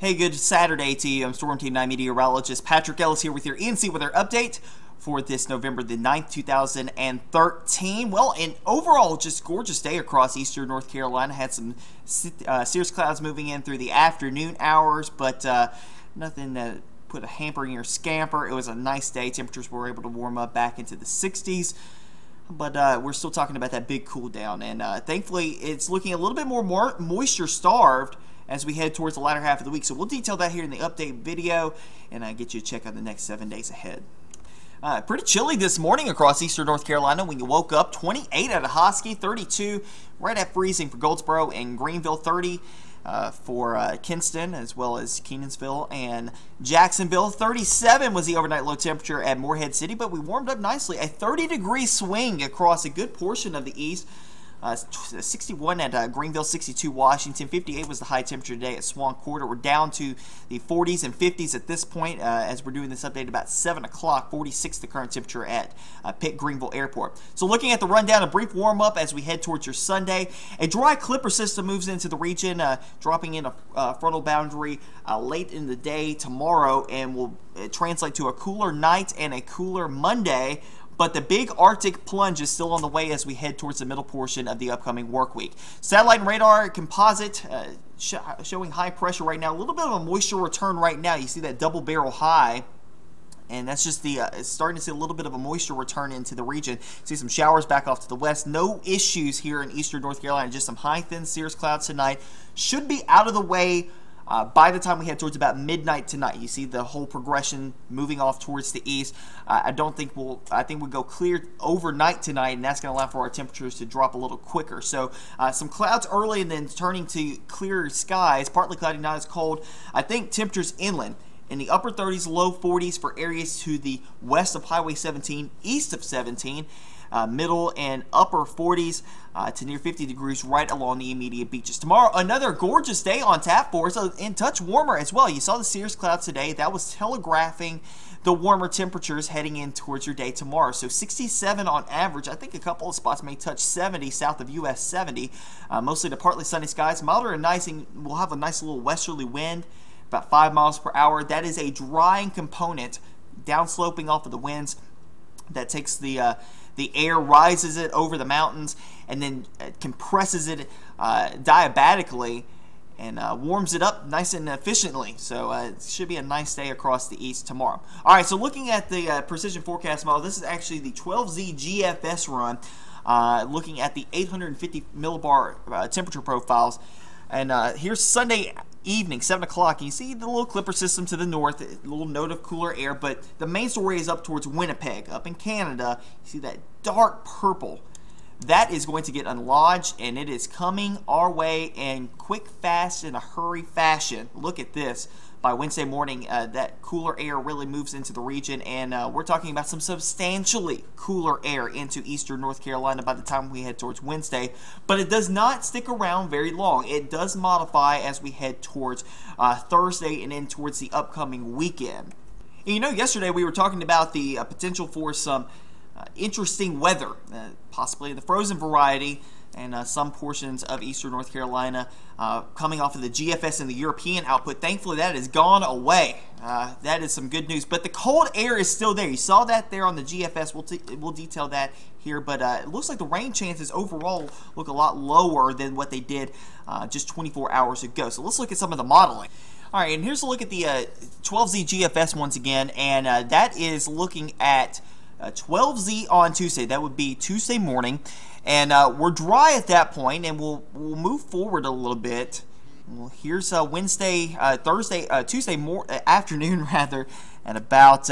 Hey, good Saturday to you. I'm Storm Team 9 Meteorologist Patrick Ellis here with your ENC Weather update for this November the 9th, 2013. Well, an overall just gorgeous day across eastern North Carolina. Had some cirrus clouds moving in through the afternoon hours, but nothing to put a hamper in your scamper. It was a nice day. Temperatures were able to warm up back into the 60s. But we're still talking about that big cool down, and thankfully it's looking a little bit more moisture starved as we head towards the latter half of the week. So we'll detail that here in the update video and get you a check on the next 7 days ahead. Pretty chilly this morning across eastern North Carolina when you woke up. 28 at Ahoskie, 32 right at freezing for Goldsboro and Greenville, 30 for Kinston as well as Kenansville and Jacksonville. 37 was the overnight low temperature at Morehead City, but we warmed up nicely. A 30-degree swing across a good portion of the east. 61 at Greenville, 62 Washington, 58 was the high temperature today at Swan Quarter. We're down to the 40s and 50s at this point as we're doing this update about 7 o'clock. 46 the current temperature at Pitt Greenville Airport. So looking at the rundown, a brief warm-up as we head towards your Sunday. A dry clipper system moves into the region, dropping in a frontal boundary late in the day tomorrow, and will translate to a cooler night and a cooler Monday. But the big Arctic plunge is still on the way as we head towards the middle portion of the upcoming work week. Satellite and radar composite showing high pressure right now. A little bit of a moisture return right now. You see that double barrel high. And that's just the starting to see a little bit of a moisture return into the region. See some showers back off to the west. No issues here in eastern North Carolina. Just some high, thin cirrus clouds tonight. Should be out of the way by the time we head towards about midnight tonight. You see the whole progression moving off towards the east. I think we'll go clear overnight tonight, and that's going to allow for our temperatures to drop a little quicker. So some clouds early and then turning to clearer skies. Partly cloudy, not as cold. I think temperatures inland in the upper 30s, low 40s for areas to the west of Highway 17, east of 17. Middle and upper 40s to near 50 degrees right along the immediate beaches. Tomorrow, another gorgeous day on tap for us, and touch warmer as well. You saw the cirrus clouds today. That was telegraphing the warmer temperatures heading in towards your day tomorrow. So 67 on average. I think a couple of spots may touch 70 south of US 70. Mostly to partly sunny skies. Milder and nice, and we'll have a nice little westerly wind, about 5 miles per hour. That is a drying component, downsloping off of the winds. That takes the air, rises it over the mountains, and then compresses it diabatically and warms it up nice and efficiently. So it should be a nice day across the east tomorrow. All right, so looking at the precision forecast model, this is actually the 12Z GFS run, looking at the 850 millibar temperature profiles. And here's Sunday evening, 7 o'clock, and you see the little clipper system to the north, a little note of cooler air, but the main story is up towards Winnipeg, up in Canada. You see that dark purple. That is going to get unlodged, and it is coming our way in quick, fast, in a hurry fashion. Look at this. By Wednesday morning, that cooler air really moves into the region, and we're talking about some substantially cooler air into eastern North Carolina by the time we head towards Wednesday. But it does not stick around very long. It does modify as we head towards Thursday and in towards the upcoming weekend. And you know, yesterday we were talking about the potential for some interesting weather, possibly the frozen variety, and some portions of eastern North Carolina coming off of the GFS and the European output. Thankfully, that has gone away. That is some good news. But the cold air is still there. You saw that there on the GFS. We'll detail that here. But it looks like the rain chances overall look a lot lower than what they did just 24 hours ago. So let's look at some of the modeling. All right, and here's a look at the 12Z GFS once again. And that is looking at 12Z on Tuesday. That would be Tuesday morning. And we're dry at that point, and we'll move forward a little bit. Well, here's Tuesday afternoon rather, at about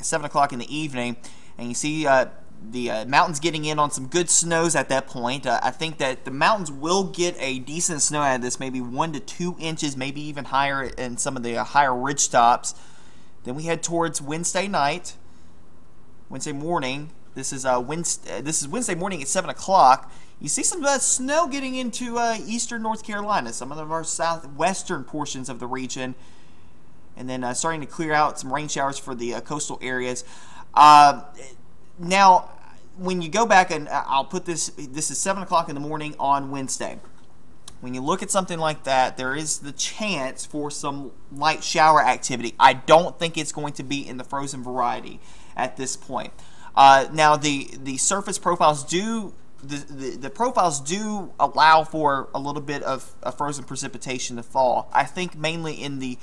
7 o'clock in the evening, and you see the mountains getting in on some good snows at that point. I think that the mountains will get a decent snow out of this, maybe 1 to 2 inches, maybe even higher in some of the higher ridge tops. Then we head towards Wednesday night, Wednesday morning. This is Wednesday morning at 7 o'clock. You see some snow getting into eastern North Carolina, some of our southwestern portions of the region, and then starting to clear out some rain showers for the coastal areas. Now, when you go back, and I'll put this is 7 o'clock in the morning on Wednesday. when you look at something like that, there is the chance for some light shower activity. I don't think it's going to be in the frozen variety at this point. Now the surface profiles do the profiles do allow for a little bit of frozen precipitation to fall. I think mainly in the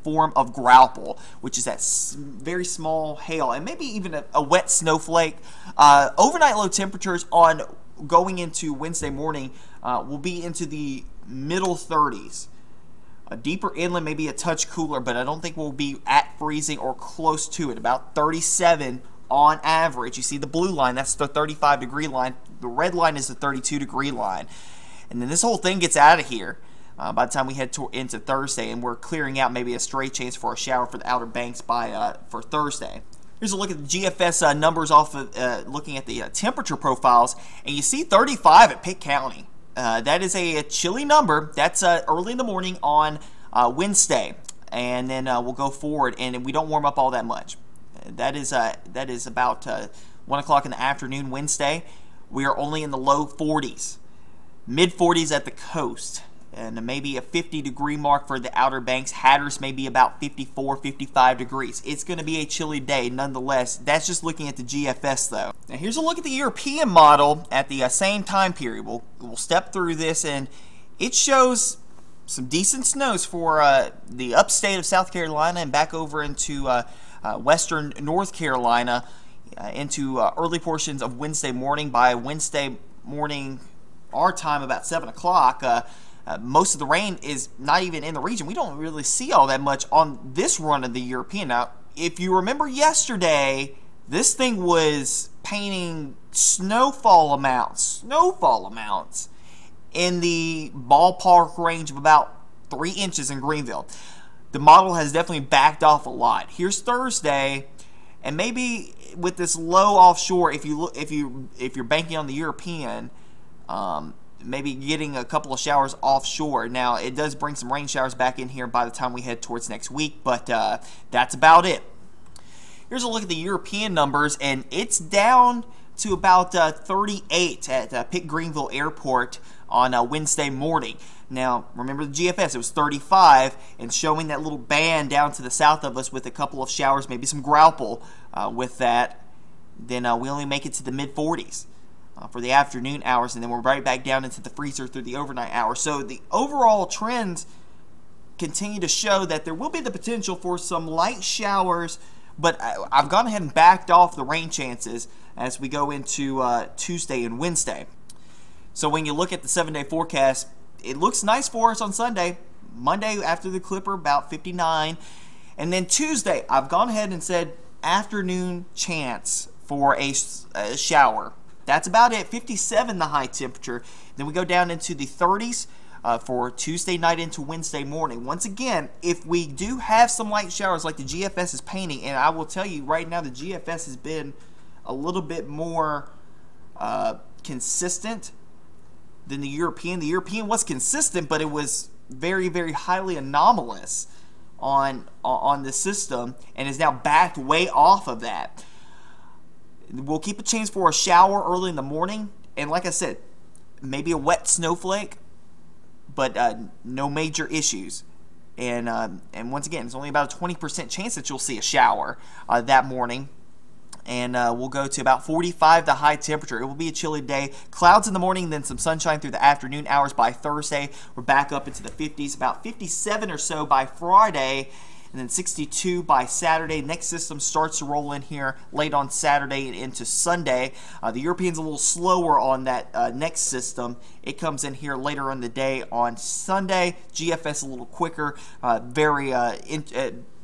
form of graupel, which is that very small hail, and maybe even a wet snowflake. Overnight low temperatures on going into Wednesday morning will be into the middle 30s. Deeper inland may be a touch cooler, but I don't think we'll be at freezing or close to it. About 37 on average. You see the blue line, that's the 35-degree line. The red line is the 32-degree line. And then this whole thing gets out of here by the time we head into Thursday, and we're clearing out maybe a stray chance for a shower for the Outer Banks for Thursday. Here's a look at the GFS numbers off of looking at the temperature profiles, and you see 35 at Pitt County. That is a chilly number. That's early in the morning on Wednesday, and then we'll go forward, and we don't warm up all that much. That is about 1 o'clock in the afternoon Wednesday. We are only in the low 40s, mid 40s at the coast, and maybe a 50-degree mark for the Outer Banks. Hatteras may be about 54, 55 degrees. It's going to be a chilly day nonetheless. That's just looking at the GFS though. Now here's a look at the European model at the same time period. We'll step through this, and it shows some decent snows for the upstate of South Carolina and back over into western North Carolina into early portions of Wednesday morning. By Wednesday morning, our time, about 7 o'clock, most of the rain is not even in the region. We don't really see all that much on this run of the European. Now, if you remember yesterday, this thing was painting snowfall amounts in the ballpark range of about 3 inches in Greenville. The model has definitely backed off a lot. Here's Thursday, and maybe with this low offshore, if you're banking on the European, maybe getting a couple of showers offshore. Now it does bring some rain showers back in here by the time we head towards next week, but that's about it. Here's a look at the European numbers, and it's down to about 38 at Pitt Greenville Airport on Wednesday morning. Now, remember the GFS, it was 35, and showing that little band down to the south of us with a couple of showers, maybe some graupel with that, then we only make it to the mid-40s for the afternoon hours, and then we're right back down into the freezer through the overnight hours. So the overall trends continue to show that there will be the potential for some light showers, but I've gone ahead and backed off the rain chances as we go into Tuesday and Wednesday. So when you look at the 7-day forecast, it looks nice for us on Sunday. Monday after the Clipper, about 59. And then Tuesday, I've gone ahead and said afternoon chance for a shower. That's about it. 57 the high temperature. Then we go down into the 30s for Tuesday night into Wednesday morning. Once again, if we do have some light showers like the GFS is painting, and I will tell you right now the GFS has been a little bit more consistent than the European. The European was consistent, but it was very, very highly anomalous on the system, and is now backed way off of that. We'll keep a chance for a shower early in the morning, and like I said, maybe a wet snowflake, but no major issues. And once again, it's only about a 20% chance that you'll see a shower that morning. And we'll go to about 45 the high temperature. It will be a chilly day. Clouds in the morning, then some sunshine through the afternoon hours by Thursday. We're back up into the 50s, about 57 or so by Friday, and then 62 by Saturday. Next system starts to roll in here late on Saturday and into Sunday. The European's a little slower on that next system. It comes in here later in the day on Sunday. GFS a little quicker,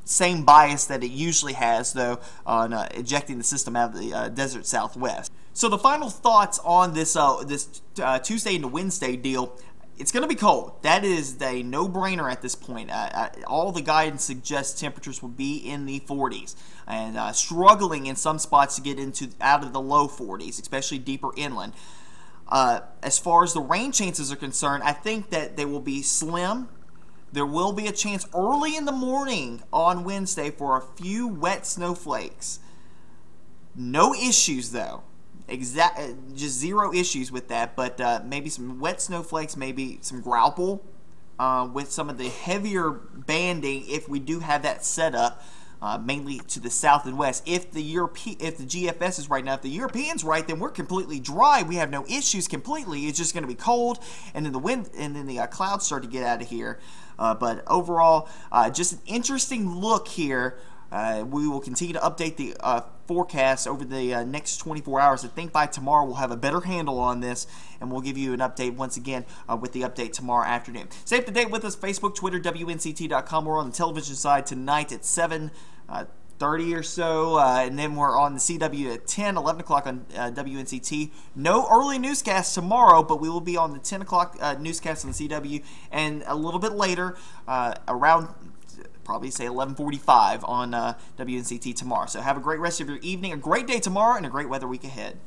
same bias that it usually has, though, on ejecting the system out of the desert southwest. So the final thoughts on this Tuesday into Wednesday deal. It's going to be cold. That is a no-brainer at this point. All the guidance suggests temperatures will be in the 40s, and struggling in some spots to get out of the low 40s, especially deeper inland. As far as the rain chances are concerned, I think that they will be slim. There will be a chance early in the morning on Wednesday for a few wet snowflakes. No issues, though. just zero issues with that, but maybe some wet snowflakes, maybe some grauple with some of the heavier banding if we do have that set up. Mainly to the south and west. If the GFS is right now, if the European's right, then we're completely dry. We have no issues completely. It's just going to be cold, and then the wind, and then the clouds start to get out of here. But overall, just an interesting look here. We will continue to update the forecast over the next 24 hours. I think by tomorrow we'll have a better handle on this, and we'll give you an update once again with the update tomorrow afternoon. Stay up to date with us, Facebook, Twitter, WNCT.com. We're on the television side tonight at 7:30 or so, and then we're on the CW at 10, 11 o'clock on WNCT. No early newscast tomorrow, but we will be on the 10 o'clock newscast on the CW, and a little bit later, around probably say 11:45 on WNCT tomorrow. So have a great rest of your evening, a great day tomorrow, and a great weather week ahead.